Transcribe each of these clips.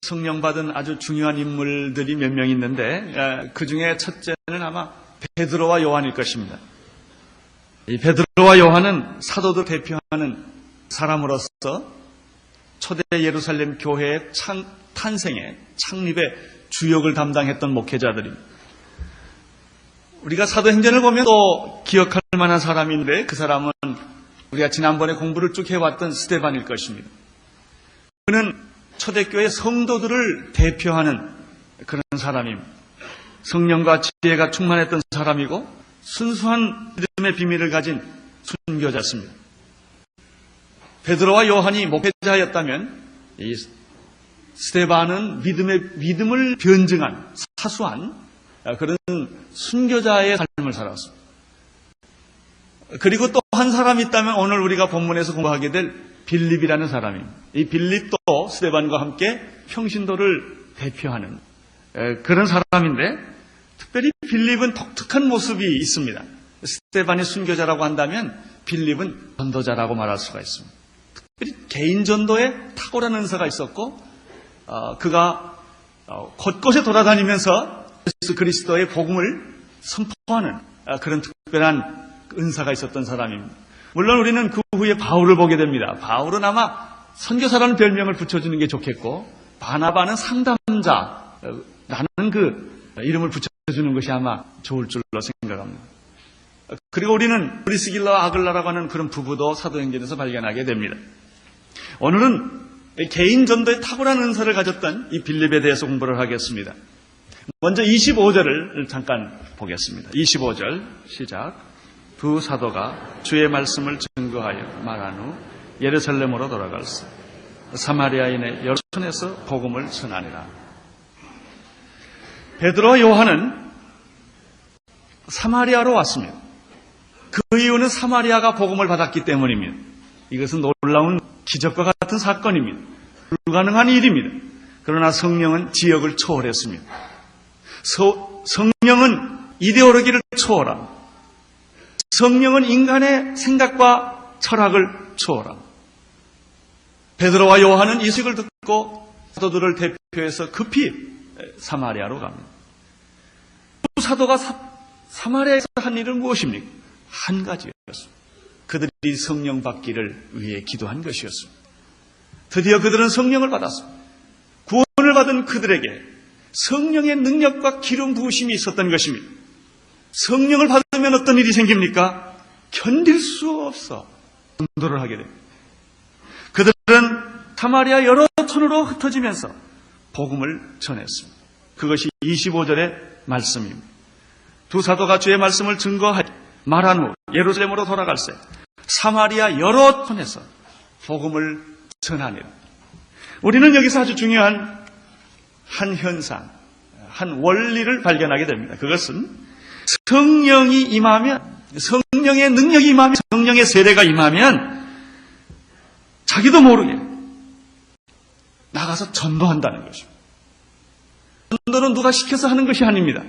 성령 받은 아주 중요한 인물들이 몇 명 있는데 그 중에 첫째는 아마 베드로와 요한일 것입니다. 이 베드로와 요한은 사도들 대표하는 사람으로서 초대 예루살렘 교회의 탄생의 창립의 주역을 담당했던 목회자들입니다. 우리가 사도행전을 보면 또 기억할 만한 사람인데 그 사람은 우리가 지난번에 공부를 쭉 해왔던 스데반일 것입니다. 그는 초대교회 성도들을 대표하는 그런 사람입니다. 성령과 지혜가 충만했던 사람이고 순수한 믿음의 비밀을 가진 순교자였습니다. 베드로와 요한이 목회자였다면 이 스데반은 믿음을 변증한 사수한 그런 순교자의 삶을 살았습니다. 그리고 또 한 사람이 있다면 오늘 우리가 본문에서 공부하게 될 빌립이라는 사람입니다. 이 빌립도 스데반과 함께 평신도를 대표하는 그런 사람인데 특별히 빌립은 독특한 모습이 있습니다. 스데반이 순교자라고 한다면 빌립은 전도자라고 말할 수가 있습니다. 특별히 개인 전도에 탁월한 은사가 있었고 그가 곳곳에 돌아다니면서 예수 그리스도의 복음을 선포하는 그런 특별한 은사가 있었던 사람입니다. 물론 우리는 그 후에 바울을 보게 됩니다. 바울은 아마 선교사라는 별명을 붙여주는 게 좋겠고 바나바는 상담자라는 그 이름을 붙여주는 것이 아마 좋을 줄로 생각합니다. 그리고 우리는 브리스길라와 아글라라고 하는 그런 부부도 사도행전에서 발견하게 됩니다. 오늘은 개인 전도에 탁월한 은사를 가졌던 이 빌립에 대해서 공부를 하겠습니다. 먼저 25절을 잠깐 보겠습니다. 25절 시작. 두 사도가 주의 말씀을 증거하여 말한 후 예루살렘으로 돌아갈세. 사마리아인의 여러 촌에서 복음을 전하니라. 베드로와 요한은 사마리아로 왔습니다. 그 이유는 사마리아가 복음을 받았기 때문입니다. 이것은 놀라운 기적과 같은 사건입니다. 불가능한 일입니다. 그러나 성령은 지역을 초월했습니다. 성령은 이데올로기를 초월합니다. 성령은 인간의 생각과 철학을 초월합니다. 베드로와 요한은 이 소식을 듣고 사도들을 대표해서 급히 사마리아로 갑니다. 두 사도가 사마리아에서 한 일은 무엇입니까? 한 가지였습니다. 그들이 성령 받기를 위해 기도한 것이었습니다. 드디어 그들은 성령을 받았습니다. 구원을 받은 그들에게 성령의 능력과 기름 부으심이 있었던 것입니다. 성령을 받으면 어떤 일이 생깁니까? 견딜 수 없어 전도를 하게 됩니다. 그들은 사마리아 여러 촌으로 흩어지면서 복음을 전했습니다. 그것이 25절의 말씀입니다. 두 사도가 주의 말씀을 증거하여 말한 후 예루살렘으로 돌아갈세. 사마리아 여러 촌에서 복음을 전하니라. 우리는 여기서 아주 중요한 한 현상, 한 원리를 발견하게 됩니다. 그것은 성령이 임하면, 성령의 능력이 임하면, 성령의 세례가 임하면 자기도 모르게 나가서 전도한다는 것입니다. 전도는 누가 시켜서 하는 것이 아닙니다.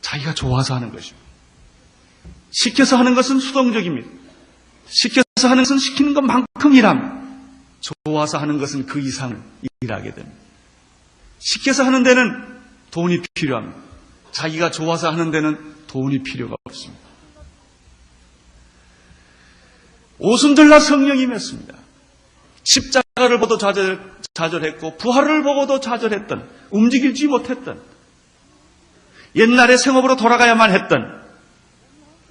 자기가 좋아서 하는 것입니다. 시켜서 하는 것은 수동적입니다. 시켜서 하는 것은 시키는 것만큼 일합니다. 좋아서 하는 것은 그 이상을 일하게 됩니다. 시켜서 하는 데는 돈이 필요합니다. 자기가 좋아서 하는 데는 돈이 필요가 없습니다. 오순절날 성령이 임했습니다. 십자가를 보고도 좌절했고 부활을 보고도 좌절했던, 움직이지 못했던, 옛날의 생업으로 돌아가야만 했던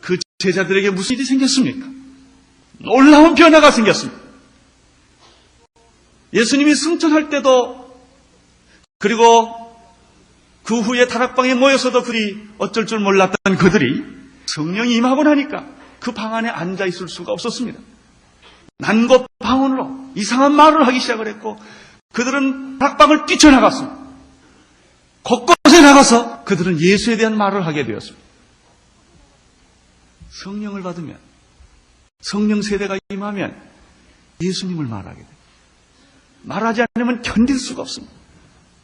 그 제자들에게 무슨 일이 생겼습니까? 놀라운 변화가 생겼습니다. 예수님이 승천할 때도, 그리고 그 후에 다락방에 모여서도 그리 어쩔 줄 몰랐던 그들이 성령이 임하고 나니까 그 방 안에 앉아 있을 수가 없었습니다. 난곳 방언으로 이상한 말을 하기 시작을 했고 그들은 다락방을 뛰쳐나갔습니다. 곳곳에 나가서 그들은 예수에 대한 말을 하게 되었습니다. 성령을 받으면, 성령 세대가 임하면 예수님을 말하게 됩니다. 말하지 않으면 견딜 수가 없습니다.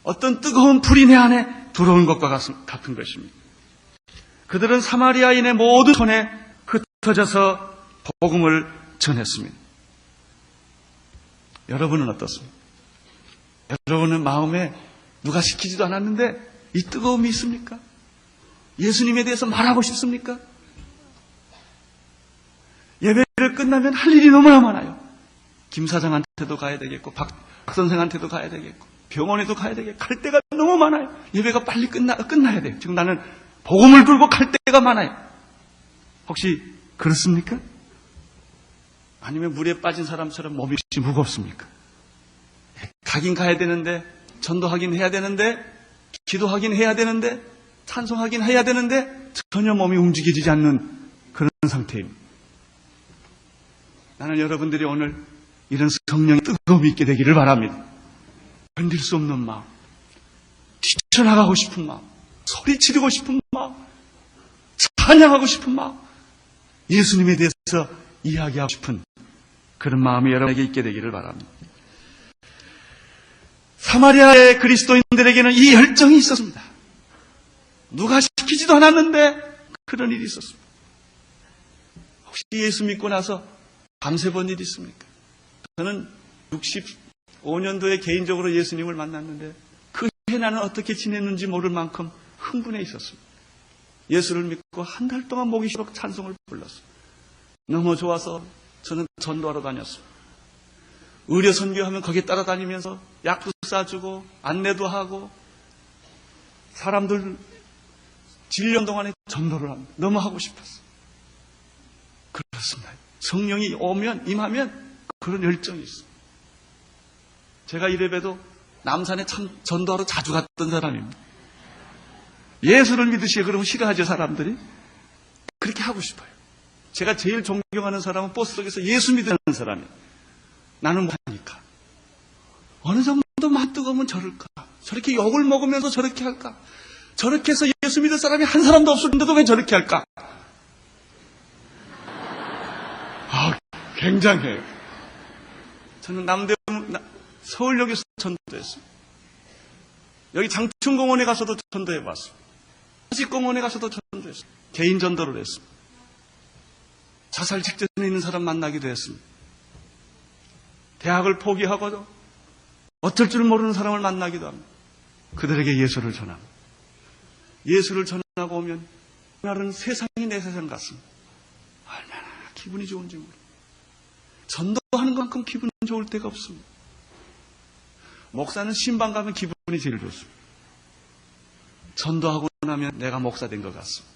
어떤 뜨거운 불이 내 안에 들어온 것과 같은 것입니다. 그들은 사마리아인의 모든 촌에 흩어져서 복음을 전했습니다. 여러분은 어떻습니까? 여러분은 마음에 누가 시키지도 않았는데 이 뜨거움이 있습니까? 예수님에 대해서 말하고 싶습니까? 예배를 끝나면 할 일이 너무나 많아요. 김 사장한테도 가야 되겠고, 박 선생한테도 가야 되겠고, 병원에도 가야 되겠고, 갈 데가 너무 많아요. 예배가 빨리 끝나야 돼요. 지금 나는 복음을 들고 갈 데가 많아요. 혹시 그렇습니까? 아니면 물에 빠진 사람처럼 몸이 무겁습니까? 가긴 가야 되는데, 전도하긴 해야 되는데, 기도하긴 해야 되는데, 찬송하긴 해야 되는데 전혀 몸이 움직여지지 않는 그런 상태입니다. 나는 여러분들이 오늘 이런 성령의 뜨거움이 있게 되기를 바랍니다. 견딜 수 없는 마음, 뛰쳐나가고 싶은 마음, 소리치르고 싶은 마음, 찬양하고 싶은 마음, 예수님에 대해서 이야기하고 싶은 그런 마음이 여러분에게 있게 되기를 바랍니다. 사마리아의 그리스도인들에게는 이 열정이 있었습니다. 누가 시키지도 않았는데 그런 일이 있었습니다. 혹시 예수 믿고 나서 밤새 본 일이 있습니까? 저는 65년도에 개인적으로 예수님을 만났는데 그 해에 나는 어떻게 지냈는지 모를 만큼 흥분해 있었습니다. 예수를 믿고 한 달 동안 목이 쉬도록 찬송을 불렀어요. 너무 좋아서 저는 전도하러 다녔습니다. 의료 선교하면 거기에 따라다니면서 약도 싸주고 안내도 하고 사람들 진료 동안에 전도를 합니다. 너무 하고 싶었어요. 그렇습니다. 성령이 오면 임하면 그런 열정이 있어요. 제가 이래봬도 남산에 참 전도하러 자주 갔던 사람입니다. 예수를 믿으시게 그러면 싫어하죠, 사람들이. 그렇게 하고 싶어요. 제가 제일 존경하는 사람은 버스 속에서 예수 믿는 사람이에요. 나는 못하니까. 어느 정도만 뜨거우면 저럴까? 저렇게 욕을 먹으면서 저렇게 할까? 저렇게 해서 예수 믿을 사람이 한 사람도 없었는데도 왜 저렇게 할까? 굉장해요. 저는 서울역에서 전도했어요. 여기 장충공원에 가서도 전도해봤어요. 사직공원에 가서도 전도했어요. 개인 전도를 했습니다. 자살 직전에 있는 사람 만나기도 했습니다. 대학을 포기하고도 어쩔 줄 모르는 사람을 만나기도 합니다. 그들에게 예수를 전합니다. 예수를 전하고 오면 그날은 세상이 내 세상 같습니다. 얼마나 기분이 좋은지 모릅니다. 전도하는 것만큼 기분 좋을 때가 없습니다. 목사는 신방 가면 기분이 제일 좋습니다. 전도하고 나면 내가 목사 된 것 같습니다.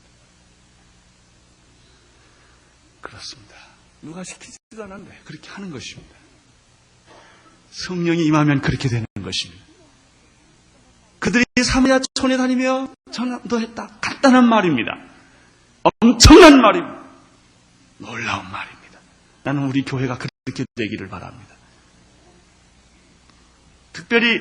그렇습니다. 누가 시키지도 않았는데 그렇게 하는 것입니다. 성령이 임하면 그렇게 되는 것입니다. 그들이 사마리아 촌에 다니며 전도했다. 간단한 말입니다. 엄청난 말입니다. 놀라운 말입니다. 나는 우리 교회가 그렇게 되기를 바랍니다. 특별히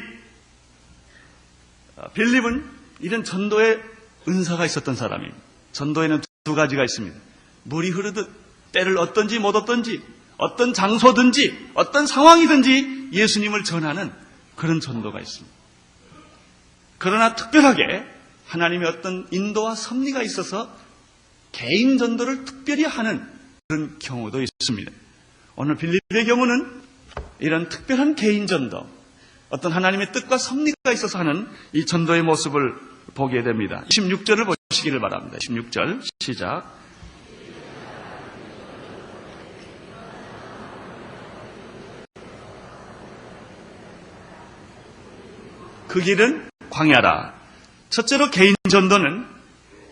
빌립은 이런 전도의 은사가 있었던 사람입니다. 전도에는 두 가지가 있습니다. 물이 흐르듯 때를 얻든지 못 얻든지 어떤 장소든지 어떤 상황이든지 예수님을 전하는 그런 전도가 있습니다. 그러나 특별하게 하나님의 어떤 인도와 섭리가 있어서 개인 전도를 특별히 하는 그런 경우도 있습니다. 오늘 빌립의 경우는 이런 특별한 개인 전도, 어떤 하나님의 뜻과 섭리가 있어서 하는 이 전도의 모습을 보게 됩니다. 16절을 보시기를 바랍니다. 16절 시작. 그 길은 광야라. 첫째로 개인 전도는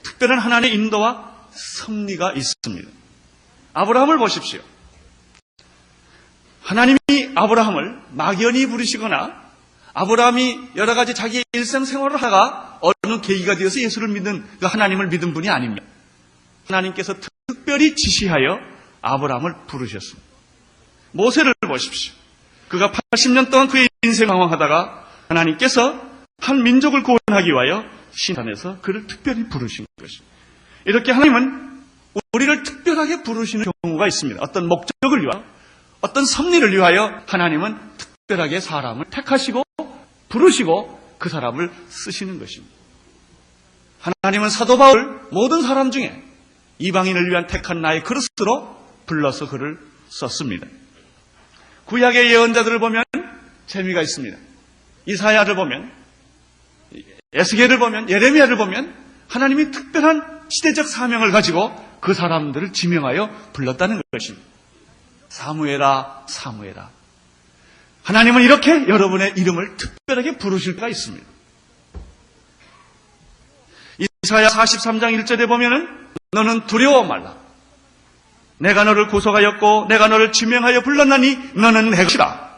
특별한 하나님의 인도와 섭리가 있습니다. 아브라함을 보십시오. 하나님이 아브라함을 막연히 부르시거나 아브라함이 여러 가지 자기의 일상생활을 하다가 어느 계기가 되어서 예수를 믿는 그 하나님을 믿은 분이 아닙니다. 하나님께서 특별히 지시하여 아브라함을 부르셨습니다. 모세를 보십시오. 그가 80년 동안 그의 인생 방황하다가 하나님께서 한 민족을 구원하기 위하여 신산에서 그를 특별히 부르신 것입니다. 이렇게 하나님은 우리를 특별하게 부르시는 경우가 있습니다. 어떤 목적을 위하여, 어떤 섭리를 위하여 하나님은 특별하게 사람을 택하시고 부르시고 그 사람을 쓰시는 것입니다. 하나님은 사도 바울 모든 사람 중에 이방인을 위한 택한 나의 그릇으로 불러서 그를 썼습니다. 구약의 예언자들을 보면 재미가 있습니다. 이사야를 보면, 에스겔을 보면, 예레미야를 보면 하나님이 특별한 시대적 사명을 가지고 그 사람들을 지명하여 불렀다는 것입니다. 사무엘아, 사무엘아. 하나님은 이렇게 여러분의 이름을 특별하게 부르실 때가 있습니다. 이사야 43장 1절에 보면은 너는 두려워 말라. 내가 너를 구속하였고 내가 너를 지명하여 불렀나니 너는 내 것이라.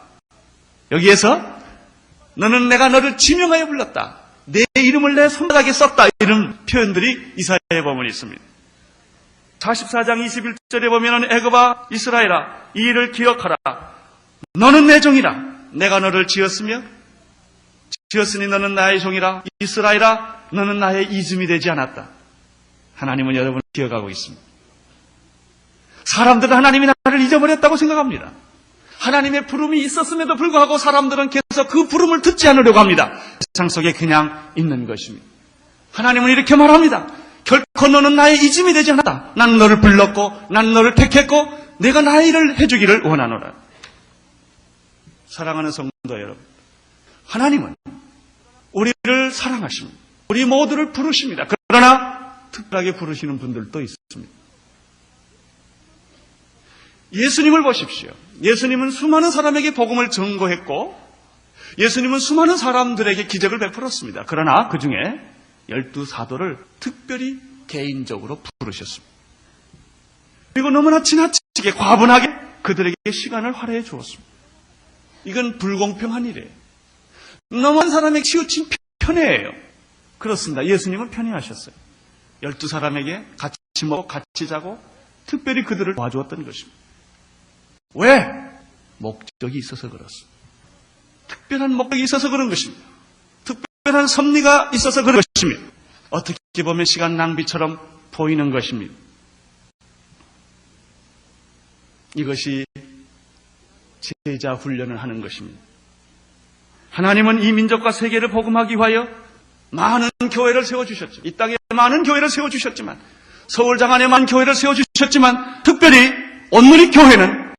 여기에서 내가 너를 지명하여 불렀다. 내 이름을 내 손바닥에 썼다. 이런 표현들이 이사야에 보면 있습니다. 44장 21절에 보면은 애굽아 이스라엘아 이 일을 기억하라. 너는 내 종이라. 내가 너를 지었으니 너는 나의 종이라. 이스라엘아 너는 나의 이즘이 되지 않았다. 하나님은 여러분을 기억하고 있습니다. 사람들은 하나님이 나를 잊어버렸다고 생각합니다. 하나님의 부름이 있었음에도 불구하고 사람들은 계속 그 부름을 듣지 않으려고 합니다. 세상 속에 그냥 있는 것입니다. 하나님은 이렇게 말합니다. 결코 너는 나의 이즘이 되지 않았다. 난 너를 불렀고 난 너를 택했고 내가 나의 일을 해주기를 원하노라. 사랑하는 성도 여러분, 하나님은 우리를 사랑하십니다. 우리 모두를 부르십니다. 그러나 특별하게 부르시는 분들도 있습니다. 예수님을 보십시오. 예수님은 수많은 사람에게 복음을 전거했고 예수님은 수많은 사람들에게 기적을 베풀었습니다. 그러나 그 중에 12사도를 특별히 개인적으로 부르셨습니다. 그리고 너무나 지나치게 과분하게 그들에게 시간을 할애해 주었습니다. 이건 불공평한 일이에요. 너무한 사람에게 치우친 편애예요. 그렇습니다. 예수님은 편애하셨어요. 12사람에게 같이 먹고 같이 자고 특별히 그들을 도와주었던 것입니다. 왜? 목적이 있어서 그렇습니다. 특별한 목적이 있어서 그런 것입니다. 특별한 섭리가 있어서 그런 것입니다. 어떻게 보면 시간 낭비처럼 보이는 것입니다. 이것이 제자 훈련을 하는 것입니다. 하나님은 이 민족과 세계를 복음하기 위하여 많은 교회를 세워주셨죠. 이 땅에 많은 교회를 세워주셨지만 서울 장안에 많은 교회를 세워주셨지만 특별히 온누리 교회는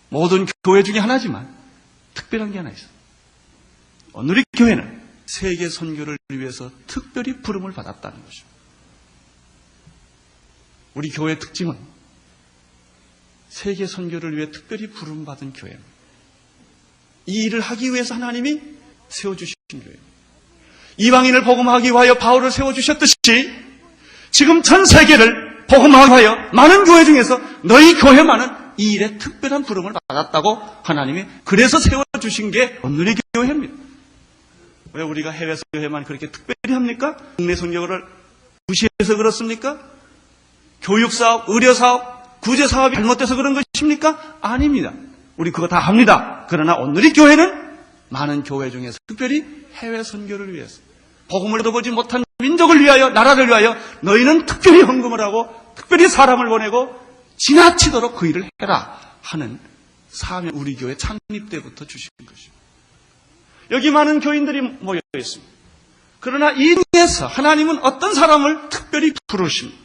모든 교회 중에 하나지만 특별한 게 하나 있어요. 온누리 교회는 세계 선교를 위해서 특별히 부름을 받았다는 것입니다. 우리 교회의 특징은 세계 선교를 위해 특별히 부름받은 교회입니다. 이 일을 하기 위해서 하나님이 세워주신 교회입니다. 이방인을 복음하기 위하여 바울을 세워주셨듯이 지금 전 세계를 복음하기 위하여 많은 교회 중에서 너희 교회만은 이 일에 특별한 부름을 받았다고 하나님이 그래서 세워주신 게 온누리 교회입니다. 왜 우리가 해외 교회만 그렇게 특별히 합니까? 국내 선교를 무시해서 그렇습니까? 교육사업, 의료사업, 구제사업이 잘못돼서 그런 것입니까? 아닙니다. 우리 그거 다 합니다. 그러나 온누리 교회는 많은 교회 중에서 특별히 해외 선교를 위해서 복음을 얻어보지 못한 민족을 위하여 나라를 위하여 너희는 특별히 헌금을 하고 특별히 사람을 보내고 지나치도록 그 일을 해라 하는 사명 우리 교회 창립 때부터 주신 것입니다. 여기 많은 교인들이 모여 있습니다. 그러나 이 중에서 하나님은 어떤 사람을 특별히 부르십니다.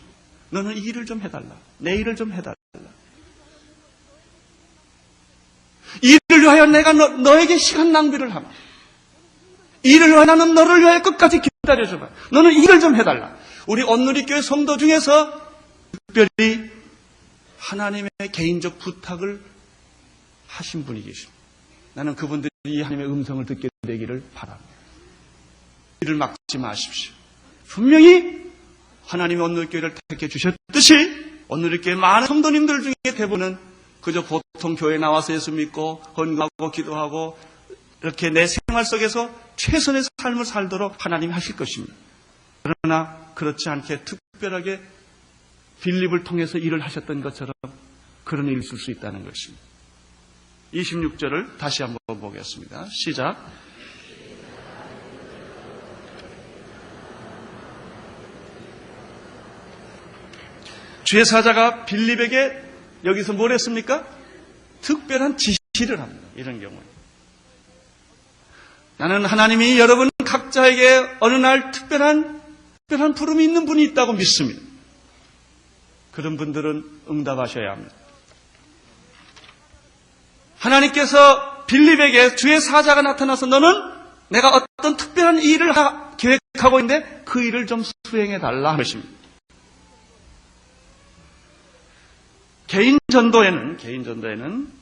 너는 이 일을 좀 해달라. 내 일을 좀 해달라. 이 일을 위하여 내가 너에게 시간 낭비를 하마. 이 일을 위하여 나는 너를 위하여 끝까지 기다려주마. 너는 이 일을 좀 해달라. 우리 온누리교회 성도 중에서 특별히 하나님의 개인적 부탁을 하신 분이 계십니다. 나는 그분들이 하나님의 음성을 듣게 되기를 바랍니다. 이를 막지 마십시오. 분명히 하나님의 온누리교회를 택해 주셨듯이 온누리교회 많은 성도님들 중에 대부분은 그저 보통 교회에 나와서 예수 믿고 헌금하고 기도하고 이렇게 내 생활 속에서 최선의 삶을 살도록 하나님이 하실 것입니다. 그러나 그렇지 않게 특별하게 빌립을 통해서 일을 하셨던 것처럼 그런 일이 있을 수 있다는 것입니다. 26절을 다시 한번 보겠습니다. 시작. 주의 사자가 빌립에게 여기서 뭘 했습니까? 특별한 지시를 합니다. 이런 경우에. 나는 하나님이 여러분 각자에게 어느 날 특별한 부름이 있는 분이 있다고 믿습니다. 그런 분들은 응답하셔야 합니다. 하나님께서 빌립에게 주의 사자가 나타나서 너는 내가 어떤 특별한 일을 계획하고 있는데 그 일을 좀 수행해달라 하는 것입니다. 개인 전도에는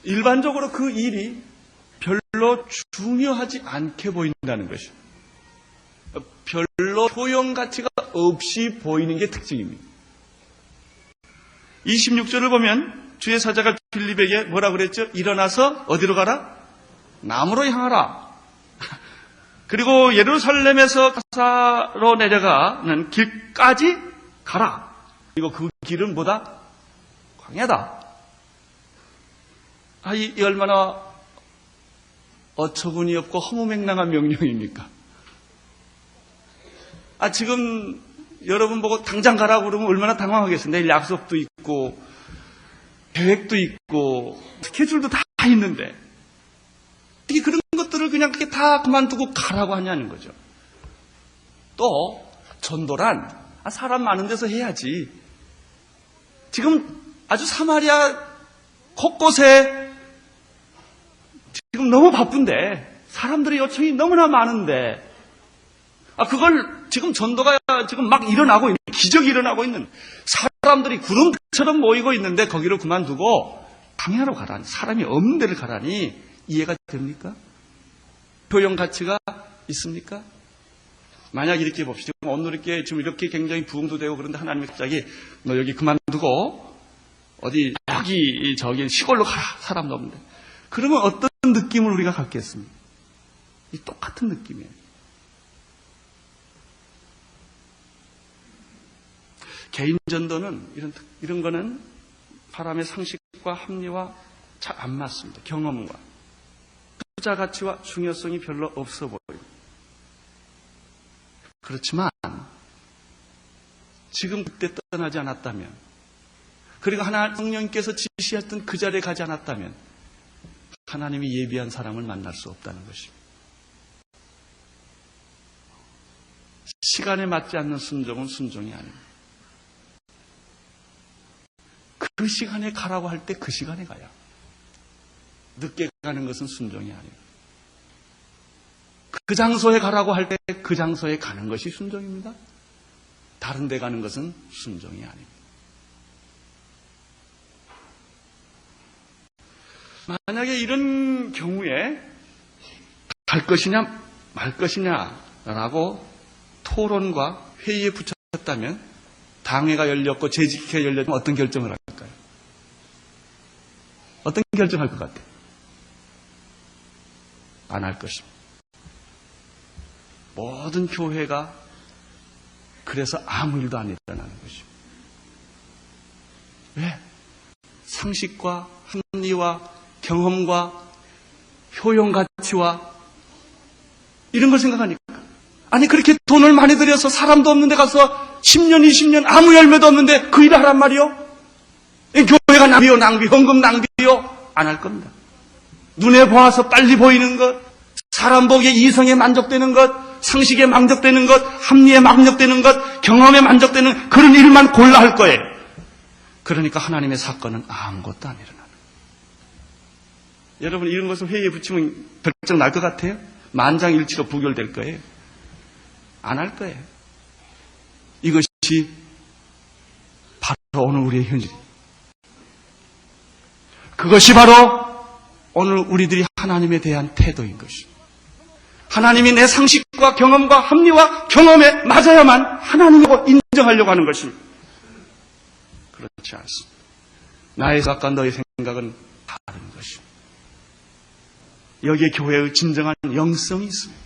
일반적으로 그 일이 별로 중요하지 않게 보인다는 것이죠. 별로 효용 가치가 없이 보이는 게 특징입니다. 26절을 보면 주의 사자가 빌립에게 뭐라 그랬죠? 일어나서 어디로 가라? 남으로 향하라. 그리고 예루살렘에서 가사로 내려가는 길까지 가라. 그리고 그 길은 뭐다? 광야다. 이 얼마나 어처구니 없고 허무맹랑한 명령입니까? 지금 여러분 보고 당장 가라고 그러면 얼마나 당황하겠어요. 내일 약속도 있고 계획도 있고 스케줄도 다 있는데 어떻게 그런 것들을 그냥 그렇게 다 그만두고 가라고 하냐는 거죠. 또 전도란 사람 많은 데서 해야지. 지금 아주 사마리아 곳곳에 지금 너무 바쁜데 사람들의 요청이 너무나 많은데 그걸 지금 전도가 지금 막 일어나고 있는, 기적이 일어나고 있는, 사람들이 구름처럼 모이고 있는데 거기를 그만두고 광야로 가라니, 사람이 없는 데를 가라니 이해가 됩니까? 효용 가치가 있습니까? 만약 이렇게 봅시다. 오늘 이렇게 지금 이렇게 굉장히 부흥도 되고 그런데 하나님이 갑자기 너 여기 그만두고 어디 여기 저기 시골로 가라, 사람도 없는데. 그러면 어떤 느낌을 우리가 갖겠습니까? 이 똑같은 느낌이에요. 개인 전도는 이런 거는 사람의 상식과 합리와 잘 안 맞습니다. 경험과 투자 가치와 중요성이 별로 없어 보여요. 그렇지만 지금 그때 떠나지 않았다면, 그리고 성령님께서 지시했던 그 자리에 가지 않았다면 하나님이 예비한 사람을 만날 수 없다는 것입니다. 시간에 맞지 않는 순종은 순종이 아닙니다. 그 시간에 가라고 할 때 그 시간에 가야. 늦게 가는 것은 순종이 아닙니다. 그 장소에 가라고 할 때 그 장소에 가는 것이 순종입니다. 다른 데 가는 것은 순종이 아닙니다. 만약에 이런 경우에 갈 것이냐 말 것이냐라고 토론과 회의에 붙였다면, 당회가 열렸고 재직회가 열렸다면 어떤 결정을 할까요? 어떤 결정할 것 같아요? 안 할 것입니다. 모든 교회가 그래서 아무 일도 안 일어나는 것입니다. 왜? 상식과 합리와 경험과 효용 가치와 이런 걸 생각하니까. 아니 그렇게 돈을 많이 들여서 사람도 없는 데 가서 10년 20년 아무 열매도 없는데 그 일을 하란 말이요? 교회가 낭비, 헌금 낭비요? 안 할 겁니다. 눈에 보아서 빨리 보이는 것, 사람 보기에 이성에 만족되는 것, 상식에 만족되는 것, 합리에 만족되는 것, 경험에 만족되는 그런 일만 골라 할 거예요. 그러니까 하나님의 사건은 아무것도 안 일어나는 거예요. 여러분 이런 것을 회의에 붙이면 결정 날 것 같아요? 만장일치로 부결될 거예요? 안 할 거예요. 이것이 바로 오늘 우리의 현실입니다. 그것이 바로 오늘 우리들이 하나님에 대한 태도인 것입니다. 하나님이 내 상식과 경험과 합리와 경험에 맞아야만 하나님이라고 인정하려고 하는 것입니다. 그렇지 않습니다. 나의 생각과 너의 생각은 다른 것입니다. 여기에 교회의 진정한 영성이 있습니다.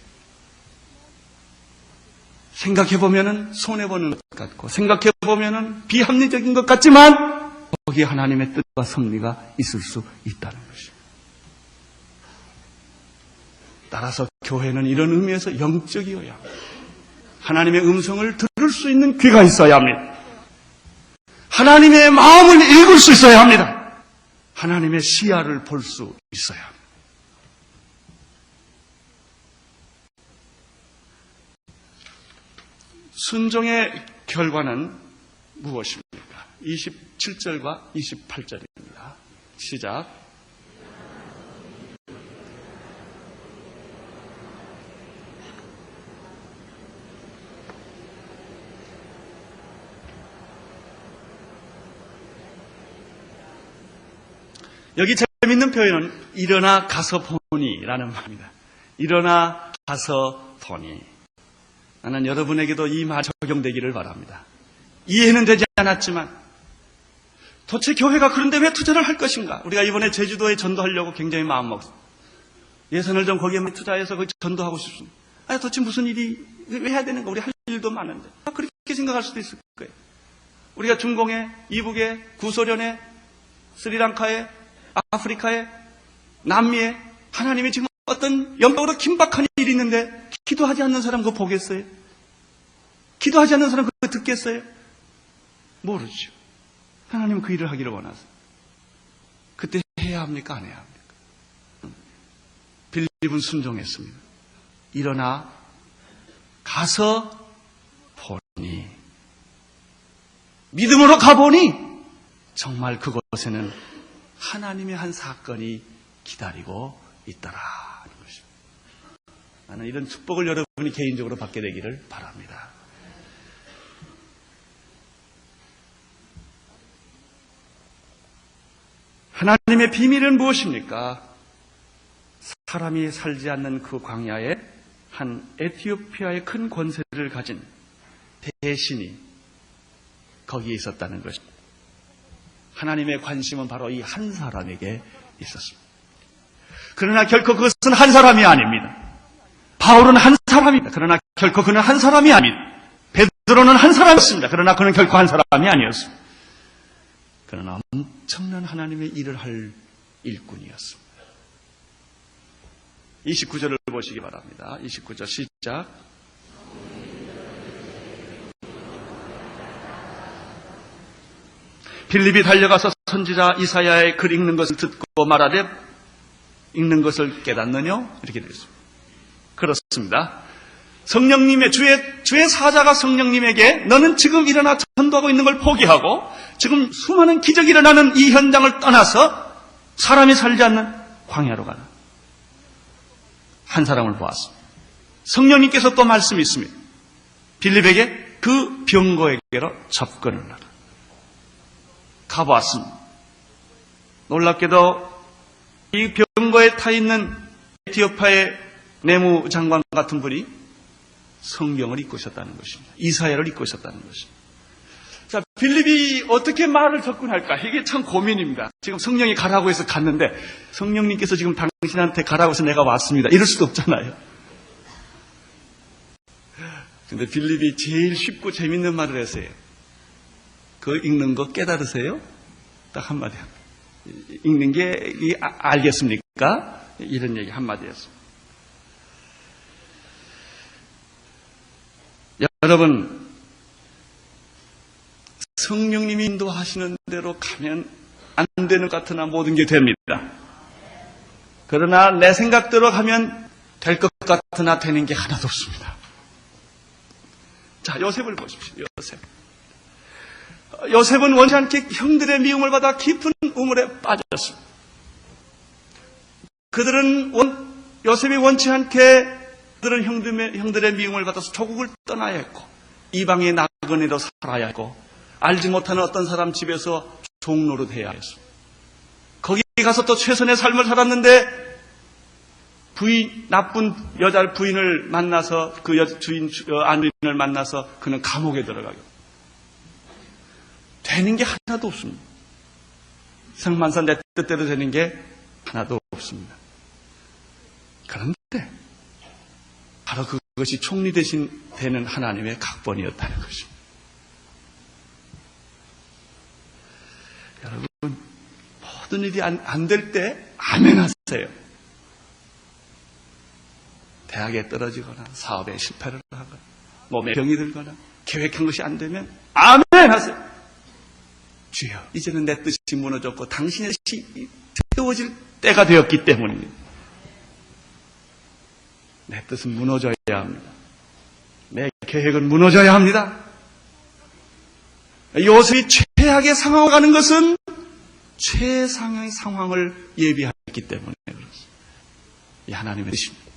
생각해보면 손해보는 것 같고, 생각해보면 비합리적인 것 같지만 거기에 하나님의 뜻과 섭리가 있을 수 있다는 것입니다. 따라서 교회는 이런 의미에서 영적이어야 합니다. 하나님의 음성을 들을 수 있는 귀가 있어야 합니다. 하나님의 마음을 읽을 수 있어야 합니다. 하나님의 시야를 볼 수 있어야 합니다. 순종의 결과는 무엇입니까? 27절과 28절입니다. 시작. 여기 재밌는 표현은 일어나 가서 보니라는 말입니다. 일어나 가서 보니. 나는 여러분에게도 이 말 적용되기를 바랍니다. 이해는 되지 않았지만 도대체 교회가 그런데 왜 투자를 할 것인가? 우리가 이번에 제주도에 전도하려고 굉장히 마음먹었습니다. 예산을 좀 거기에 투자해서 거기 전도하고 싶습니다. 아니 도대체 무슨 일이 왜 해야 되는가? 우리 할 일도 많은데. 그렇게 생각할 수도 있을 거예요. 우리가 중공에, 이북에, 구소련에, 스리랑카에, 아프리카에, 남미에 하나님이 지금 어떤 영적으로 긴박한 일이 있는데 기도하지 않는 사람 그거 보겠어요? 기도하지 않는 사람 그거 듣겠어요? 모르죠. 하나님은 그 일을 하기를 원하세요. 그때 해야 합니까? 안 해야 합니까? 빌립은 순종했습니다. 일어나 가서 보니, 믿음으로 가보니 정말 그곳에는 하나님의 한 사건이 기다리고 있더라. 나는 이런 축복을 여러분이 개인적으로 받게 되기를 바랍니다. 하나님의 비밀은 무엇입니까? 사람이 살지 않는 그 광야에 한 에티오피아의 큰 권세를 가진 대신이 거기에 있었다는 것입니다. 하나님의 관심은 바로 이 한 사람에게 있었습니다. 그러나 결코 그것은 한 사람이 아닙니다. 바울은 한 사람입니다. 그러나 결코 그는 한 사람이 아닙니다. 베드로는 한 사람이었습니다. 그러나 그는 결코 한 사람이 아니었습니다. 그러나 엄청난 하나님의 일을 할 일꾼이었습니다. 29절을 보시기 바랍니다. 29절 시작. 빌립이 달려가서 선지자 이사야의 글 읽는 것을 듣고 말하되 읽는 것을 깨닫느냐? 이렇게 되어 있습니다. 그렇습니다. 성령님의 주의 사자가 성령님에게 너는 지금 일어나 전도하고 있는 걸 포기하고 지금 수많은 기적이 일어나는 이 현장을 떠나서 사람이 살지 않는 광야로 가라. 한 사람을 보았습니다. 성령님께서 또 말씀이 있습니다. 빌립에게 그 병거에게로 접근을 하라. 가보았습니다. 놀랍게도 이 병거에 타 있는 에티오피아의 내무장관 같은 분이 성경을 읽고 있었다는 것입니다. 이사야를 읽고 있었다는 것입니다. 자, 빌립이 어떻게 말을 접근할까? 이게 참 고민입니다. 지금 성령이 가라고 해서 갔는데 성령님께서 지금 당신한테 가라고 해서 내가 왔습니다. 이럴 수도 없잖아요. 근데 빌립이 제일 쉽고 재밌는 말을 했어요. 그 읽는 거 깨달으세요? 딱 한마디 합니다. 읽는 게 알겠습니까? 이런 얘기 한마디 했습니다. 여러분, 성령님이 인도하시는 대로 가면 안 되는 것 같으나 모든 게 됩니다. 그러나 내 생각대로 가면 될 것 같으나 되는 게 하나도 없습니다. 자, 요셉을 보십시오. 요셉은 원치 않게 형들의 미움을 받아 깊은 우물에 빠졌습니다. 요셉이 원치 않게 그들은 형들의 미움을 받아서 조국을 떠나야 했고 이방의 나그네로 살아야 했고 알지 못하는 어떤 사람 집에서 종노릇해야 했습니다. 거기 가서 또 최선의 삶을 살았는데 나쁜 여자 부인을 만나서 그 아내를 만나서 그는 감옥에 들어가게 되는 게 하나도 없습니다. 성만사 내 뜻대로 되는 게 하나도 없습니다. 그런데 바로 그것이 총리 대신 되는 하나님의 각본이었다는 것입니다. 여러분, 모든 일이 안 될 때 아멘 하세요. 대학에 떨어지거나 사업에 실패를 하거나 몸에 병이 들거나 계획한 것이 안 되면 아멘 하세요. 주여, 이제는 내 뜻이 무너졌고 당신의 뜻이 세워질 때가 되었기 때문입니다. 내 뜻은 무너져야 합니다. 내 계획은 무너져야 합니다. 요셉이 최악의 상황을 가는 것은 최상의 상황을 예비했기 때문에 그렇습니다. 이 하나님의 뜻입니다.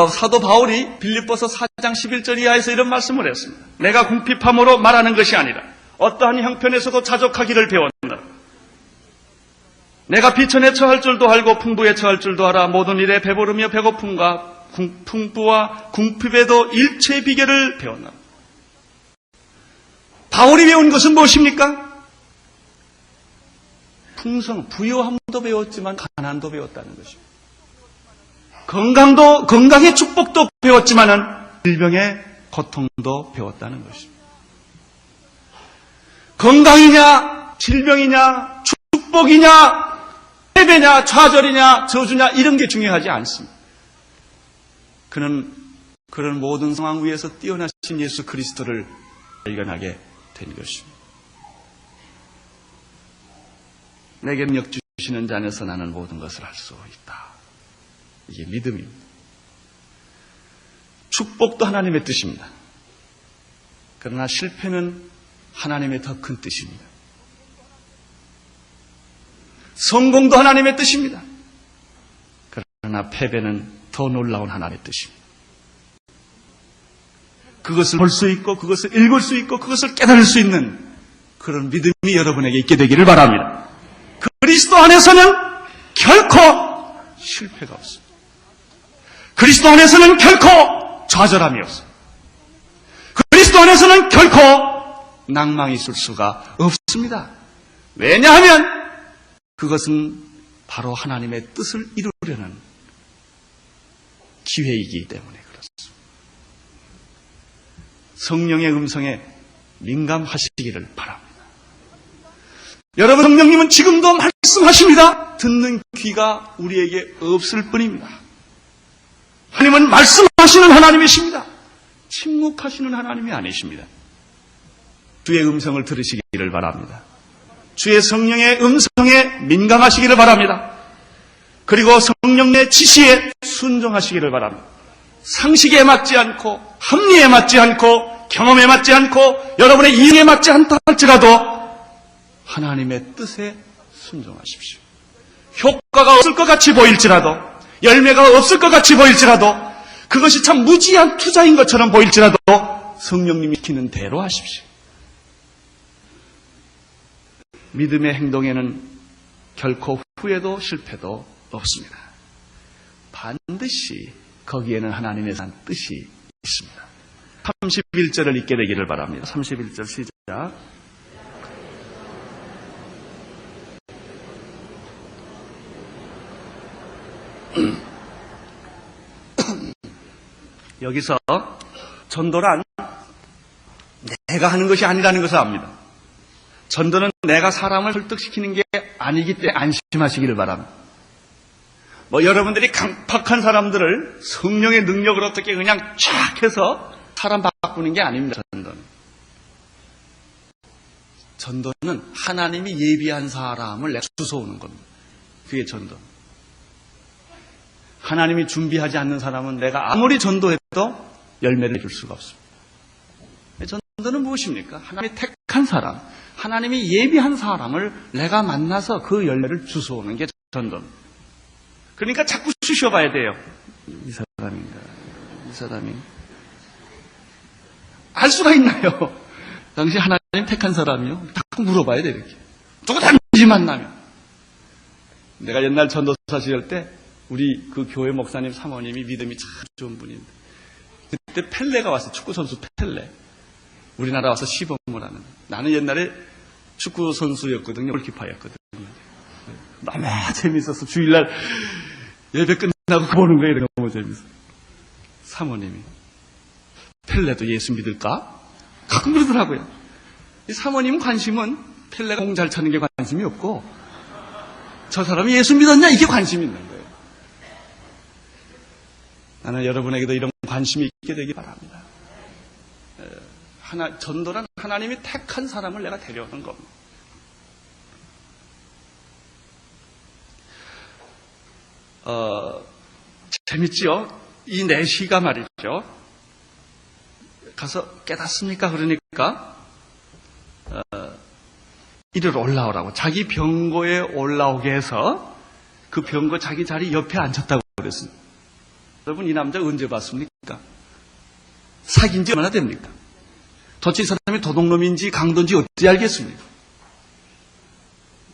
사도 바울이 빌립보서 4장 11절 이하에서 이런 말씀을 했습니다. 내가 궁핍함으로 말하는 것이 아니라 어떠한 형편에서도 자족하기를 배웠노라. 내가 비천에 처할 줄도 알고 풍부에 처할 줄도 알아. 모든 일에 배부르며 배고픔과 풍부와 궁핍에도 일체의 비결을 배웠노라. 바울이 배운 것은 무엇입니까? 풍성, 부유함도 배웠지만 가난도 배웠다는 것입니다. 건강의 축복도 배웠지만은 질병의 고통도 배웠다는 것입니다. 건강이냐, 질병이냐, 축복이냐, 패배냐, 좌절이냐, 저주냐 이런 게 중요하지 않습니다. 그는 그런 모든 상황 위에서 뛰어나신 예수 그리스도를 발견하게 된 것입니다. 내게 능력 주시는 자 안에서 나는 모든 것을 할 수 있다. 이게 믿음입니다. 축복도 하나님의 뜻입니다. 그러나 실패는 하나님의 더 큰 뜻입니다. 성공도 하나님의 뜻입니다. 그러나 패배는 더 놀라운 하나님의 뜻입니다. 그것을 볼 수 있고 그것을 읽을 수 있고 그것을 깨달을 수 있는 그런 믿음이 여러분에게 있게 되기를 바랍니다. 그리스도 안에서는 결코 실패가 없습니다. 그리스도 안에서는 결코 좌절함이 없습니다. 그리스도 안에서는 결코 낭망이 있을 수가 없습니다. 왜냐하면 그것은 바로 하나님의 뜻을 이루려는 기회이기 때문에 그렇습니다. 성령의 음성에 민감하시기를 바랍니다. 여러분, 성령님은 지금도 말씀하십니다. 듣는 귀가 우리에게 없을 뿐입니다. 하나님은 말씀하시는 하나님이십니다. 침묵하시는 하나님이 아니십니다. 주의 음성을 들으시기를 바랍니다. 주의 성령의 음성에 민감하시기를 바랍니다. 그리고 성령의 지시에 순종하시기를 바랍니다. 상식에 맞지 않고 합리에 맞지 않고 경험에 맞지 않고 여러분의 이해에 맞지 않다 할지라도 하나님의 뜻에 순종하십시오. 효과가 없을 것 같이 보일지라도 열매가 없을 것 같이 보일지라도 그것이 참 무지한 투자인 것처럼 보일지라도 성령님이 시키는 대로 하십시오. 믿음의 행동에는 결코 후회도 실패도 없습니다. 반드시 거기에는 하나님의 산 뜻이 있습니다. 31절을 읽게 되기를 바랍니다. 31절 시작. 여기서 전도란 내가 하는 것이 아니라는 것을 압니다. 전도는 내가 사람을 설득시키는 게 아니기 때문에 안심하시기를 바랍니다. 여러분들이 강팍한 사람들을 성령의 능력으로 어떻게 그냥 쫙 해서 사람 바꾸는 게 아닙니다. 전도는 하나님이 예비한 사람을 내가 주워오는 겁니다. 그게 전도. 하나님이 준비하지 않는 사람은 내가 아무리 전도해도 열매를 줄 수가 없습니다. 전도는 무엇입니까? 하나님이 택한 사람, 하나님이 예비한 사람을 내가 만나서 그 열매를 주워오는 게 전도입니다. 그러니까 자꾸 쑤셔봐야 돼요. 이 사람인가? 이 사람이? 알 수가 있나요? 당시 하나님 택한 사람이요? 딱 물어봐야 돼, 이렇게. 누구든지 만나면. 내가 옛날 전도사 시절 때 우리 그 교회 목사님 사모님이 믿음이 참 좋은 분인데 그때 펠레가 왔어요. 축구선수 펠레. 우리나라 와서 시범을 하는. 나는 옛날에 축구선수였거든요. 골키퍼였거든요. 너무 재밌어서 주일날 예배 끝나고 보는 거예요. 너무 재밌어. 사모님이 펠레도 예수 믿을까? 가끔 그러더라고요. 이 사모님 관심은 펠레가 공 잘 차는 게 관심이 없고 저 사람이 예수 믿었냐? 이게 관심이 있는 거예요. 나는 여러분에게도 이런 관심이 있게 되기 바랍니다. 전도란 하나님이 택한 사람을 내가 데려오는 겁니다. 재밌지요? 이 내시가 말이죠. 가서 깨닫습니까? 그러니까 이리로 올라오라고 자기 병고에 올라오게 해서 그 병고 자기 자리 옆에 앉혔다고 그랬습니다. 여러분 이 남자 언제 봤습니까? 사귄 지 얼마나 됩니까? 도대체 이 사람이 도둑놈인지 강도인지 어찌 알겠습니까?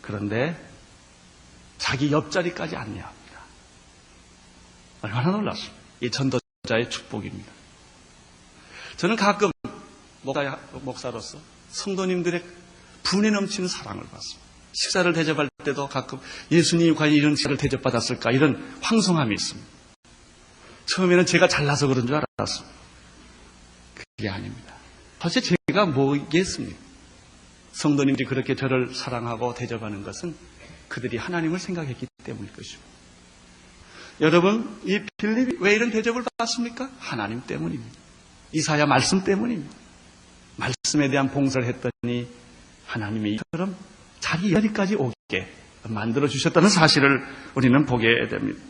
그런데 자기 옆자리까지 안내합니다. 얼마나 놀랐습니까? 이 전도자의 축복입니다. 저는 가끔 목사로서 성도님들의 분에 넘치는 사랑을 받습니다. 식사를 대접할 때도 가끔 예수님이 과연 이런 식사를 대접받았을까 이런 황송함이 있습니다. 처음에는 제가 잘나서 그런 줄 알았습니다. 그게 아닙니다. 도대체 제가 뭐겠습니까? 성도님들이 그렇게 저를 사랑하고 대접하는 것은 그들이 하나님을 생각했기 때문일 것이고, 여러분, 이 빌립이 왜 이런 대접을 받습니까? 하나님 때문입니다. 이사야 말씀 때문입니다. 말씀에 대한 봉사를 했더니 하나님이 이처럼 자기 여기까지 오게 만들어 주셨다는 사실을 우리는 보게 됩니다.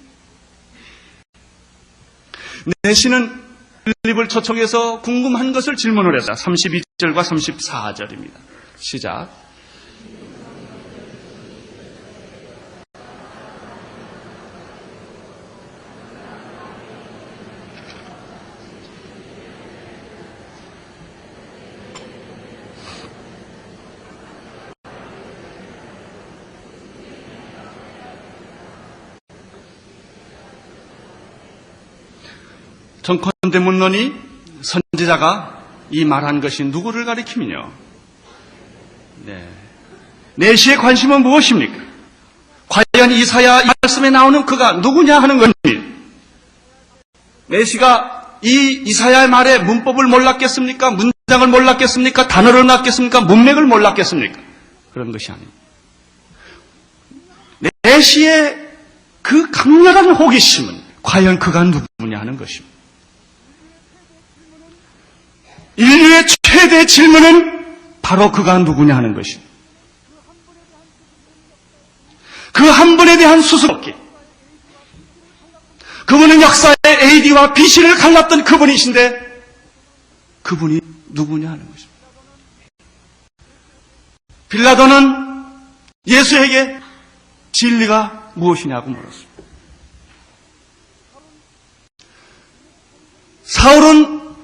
내시는 빌립을 초청해서 궁금한 것을 질문을 했다. 32절과 34절입니다. 시작. 정컨대 묻노니 선지자가 이 말한 것이 누구를 가리키며 내시의 관심은 무엇입니까? 과연 이사야 말씀에 나오는 그가 누구냐 하는 것입니다. 내시가 이 이사야의 말에 문법을 몰랐겠습니까? 문장을 몰랐겠습니까? 단어를 몰랐겠습니까? 문맥을 몰랐겠습니까? 그런 것이 아닙니다. 내시의 그 강렬한 호기심은 과연 그가 누구냐 하는 것입니다. 인류의 최대 질문은 바로 그가 누구냐 하는 것입니다. 그 한 분에 대한 수습없기. 그분은 역사의 AD와 BC를 갈랐던 그분이신데 그분이 누구냐 하는 것입니다. 빌라도는 예수에게 진리가 무엇이냐고 물었습니다. 사울은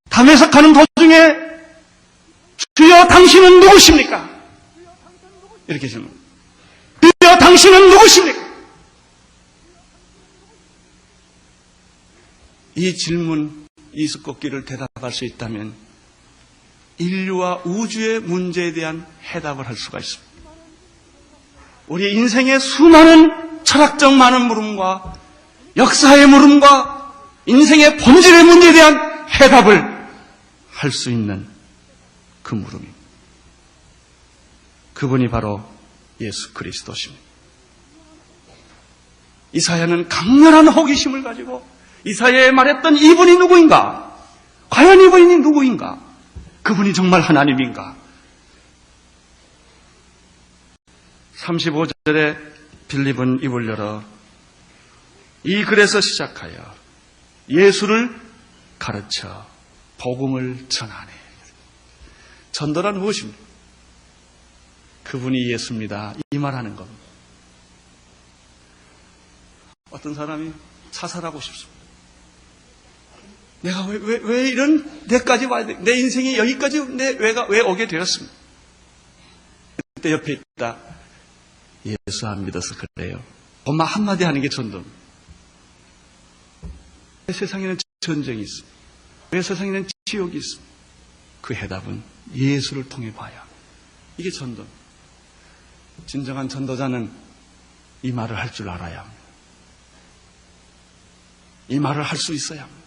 담에색 가는 도중에 주여 당신은 누구십니까? 이렇게 질문. 주여 당신은 누구십니까? 이 질문, 이 수꽃기를 대답할 수 있다면 인류와 우주의 문제에 대한 해답을 할 수가 있습니다. 우리 인생의 수많은 철학적 많은 물음과 역사의 물음과 인생의 본질의 문제에 대한 해답을 할 수 있는 그 물음입니다. 그분이 바로 예수 그리스도십니다. 이사야는 강렬한 호기심을 가지고 이사야에 말했던 이분이 누구인가? 과연 이분이 누구인가? 그분이 정말 하나님인가? 35절에 빌립은 입을 열어 이 글에서 시작하여 예수를 가르쳐 복음을 전하네. 전도란 무엇입니까? 그분이 예수입니다. 이 말하는 겁니다. 어떤 사람이 자살하고 싶습니다. 내가 왜 이런 데까지 와야 돼? 내 인생이 여기까지 왜 오게 되었습니까? 그때 옆에 있다. 예수 안 믿어서 그래요. 엄마 한마디 하는 게 전도입니다. 왜 세상에는 전쟁이 있습니다. 왜 세상에는 지옥이 있습니까? 그 해답은 예수를 통해 봐야 합니다. 이게 전도입니다. 진정한 전도자는 이 말을 할 줄 알아야 합니다. 이 말을 할 수 있어야 합니다.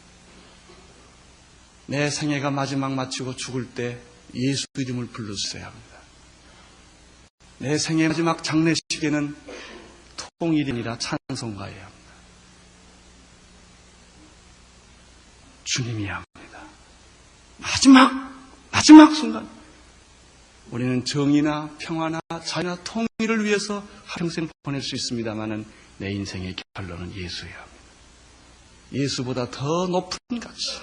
내 생애가 마지막 마치고 죽을 때 예수 이름을 불러주셔야 합니다. 내 생애 마지막 장례식에는 통일이라 찬송가해야 합니다. 주님이야 합니다. 마지막 순간 우리는 정의나 평화나 자유나 통일을 위해서 평생 보낼 수 있습니다마는 내 인생의 결론은 예수여야 합니다. 예수보다 더 높은 가치,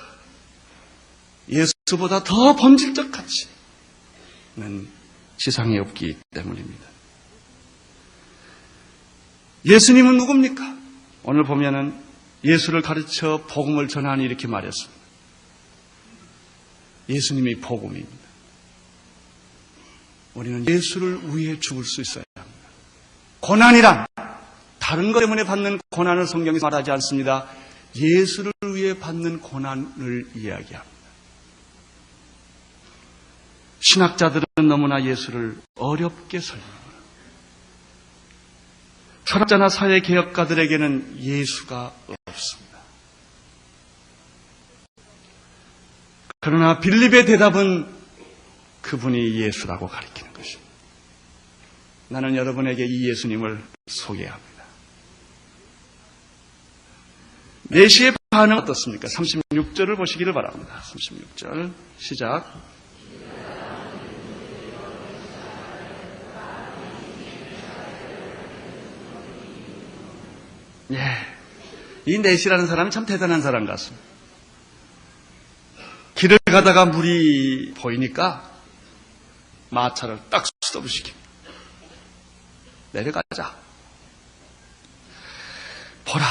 예수보다 더 본질적 가치는 세상에 없기 때문입니다. 예수님은 누굽니까? 오늘 보면은 예수를 가르쳐 복음을 전하니 이렇게 말했습니다. 예수님의 복음입니다. 우리는 예수를 위해 죽을 수 있어야 합니다. 고난이란 다른 것 때문에 받는 고난을 성경에서 말하지 않습니다. 예수를 위해 받는 고난을 이야기합니다. 신학자들은 너무나 예수를 어렵게 설명합니다. 철학자나 사회개혁가들에게는 예수가 없습니다. 그러나 빌립의 대답은 그분이 예수라고 가리키는 것입니다. 나는 여러분에게 이 예수님을 소개합니다. 내시의 반응 어떻습니까? 36절을 보시기를 바랍니다. 36절 시작. 이 내시라는 사람은 참 대단한 사람 같습니다. 길을 가다가 물이 보이니까 마차를 딱 스톱시킵니다. 내려가자. 보라,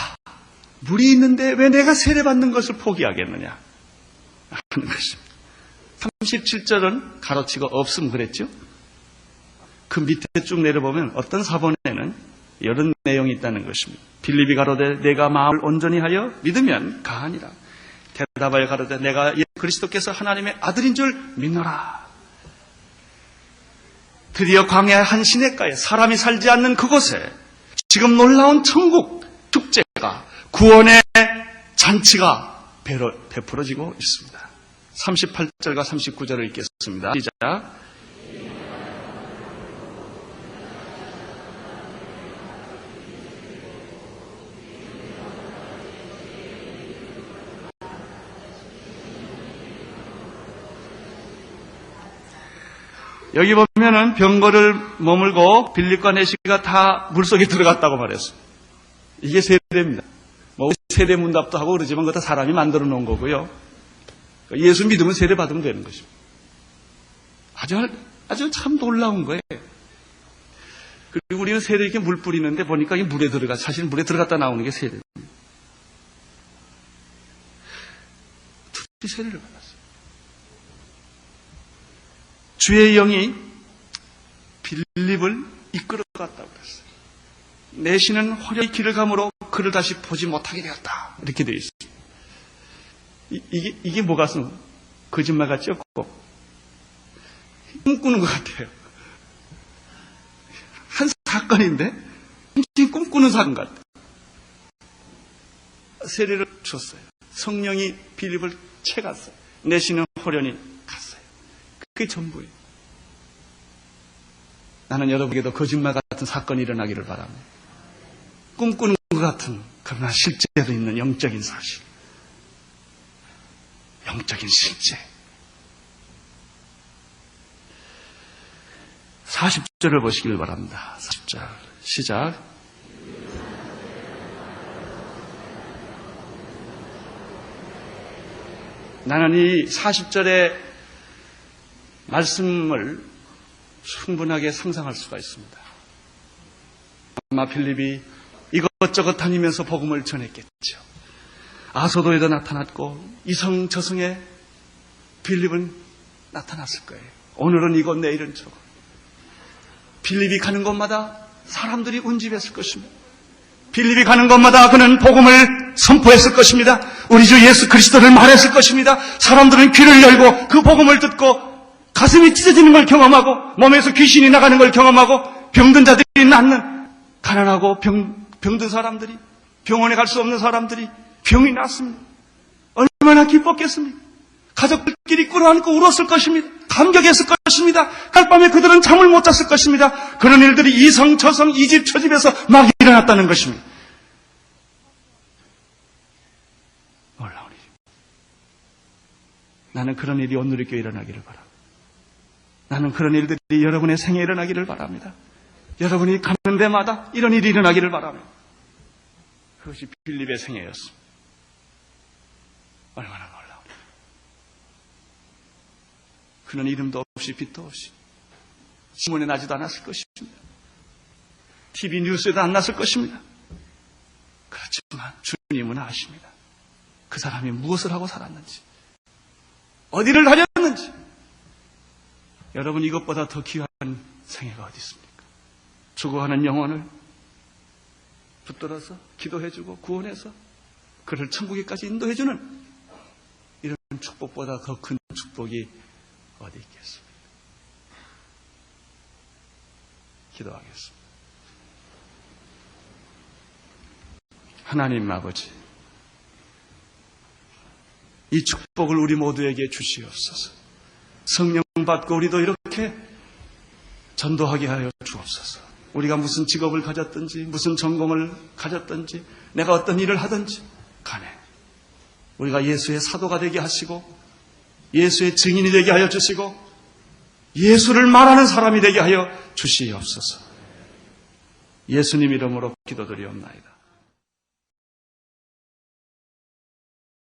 물이 있는데 왜 내가 세례받는 것을 포기하겠느냐 하는 것입니다. 37절은 가로치고 없음 그랬죠? 그 밑에 쭉 내려보면 어떤 사본에는 이런 내용이 있다는 것입니다. 빌립이 가로되 내가 마음을 온전히 하여 믿으면 가하니라. 대답하여 가로되 내가 예수 그리스도께서 하나님의 아들인 줄 믿노라. 드디어 광야 한 시냇가에 사람이 살지 않는 그곳에 지금 놀라운 천국 축제가 구원의 잔치가 베풀어지고 있습니다. 38절과 39절을 읽겠습니다. 시작. 여기 보면은 병거를 머물고 빌립과 내시가 다 물속에 들어갔다고 말했어요. 이게 세례입니다. 뭐 세례 문답도 하고 그러지만 그거 다 사람이 만들어 놓은 거고요. 예수 믿으면 세례 받으면 되는 것입니다. 아주 참 놀라운 거예요. 그리고 우리는 세례 이렇게 물 뿌리는데 보니까 이 물에 들어가 사실 물에 들어갔다 나오는 게 세례입니다. 둘이 세례를 받았어요. 주의 영이 빌립을 이끌어갔다고 그랬어요. 내시는 화려히 길을 가므로 그를 다시 보지 못하게 되었다. 이렇게 되어 있습니다. 이게 뭐가 거짓말 같죠? 꿈꾸는 것 같아요. 한 사건인데 굉장히 꿈꾸는 사건 같아요. 세례를 줬어요. 성령이 빌립을 채갔어요. 내시는 호련히 갔어요. 그게 전부예요. 나는 여러분에게도 거짓말 같은 사건이 일어나기를 바랍니다. 꿈꾸는 것 같은 그러나 실제로 있는 영적인 사실. 영적인 실제. 40절을 보시길 바랍니다. 40절 시작. 나는 이 40절의 말씀을 충분하게 상상할 수가 있습니다. 아마 빌립이 이것저것 다니면서 복음을 전했겠죠. 아소도에도 나타났고 이성저성에 빌립은 나타났을 거예요. 오늘은 이곳 내일은 저곳. 빌립이 가는 곳마다 사람들이 운집했을 것입니다. 빌립이 가는 곳마다 그는 복음을 선포했을 것입니다. 우리 주 예수 그리스도를 말했을 것입니다. 사람들은 귀를 열고 그 복음을 듣고 가슴이 찢어지는 걸 경험하고 몸에서 귀신이 나가는 걸 경험하고 병든 자들이 낫는 가난하고 병든 사람들이 병원에 갈 수 없는 사람들이 병이 났습니다. 얼마나 기뻤겠습니까? 가족들끼리 꿇어안고 울었을 것입니다. 감격했을 것입니다. 깔밤에 그들은 잠을 못 잤을 것입니다. 그런 일들이 이성 저성 이 집 저 집에서 막 일어났다는 것입니다. 놀라운 일입니다. 나는 그런 일이 오늘 교회에 일어나기를 바랍니다. 나는 그런 일들이 여러분의 생에 일어나기를 바랍니다. 여러분이 가는 데마다 이런 일이 일어나기를 바랍니다. 그것이 빌립의 생애였습니다. 얼마나 놀라워요. 그는 이름도 없이 빛도 없이 신문에 나지도 않았을 것입니다. TV 뉴스에도 안 났을 것입니다. 그렇지만 주님은 아십니다. 그 사람이 무엇을 하고 살았는지. 어디를 다녔는지. 여러분, 이것보다 더 귀한 생애가 어디 있습니까? 죽어가는 영혼을 붙들어서 기도해주고 구원해서 그를 천국에까지 인도해주는 이런 축복보다 더 큰 축복이 어디 있겠습니까? 기도하겠습니다. 하나님 아버지, 이 축복을 우리 모두에게 주시옵소서. 성령 받고 우리도 이렇게 전도하게 하여 주옵소서. 우리가 무슨 직업을 가졌든지 무슨 전공을 가졌든지 내가 어떤 일을 하든지 간에 우리가 예수의 사도가 되게 하시고 예수의 증인이 되게 하여 주시고 예수를 말하는 사람이 되게 하여 주시옵소서. 예수님 이름으로 기도드리옵나이다.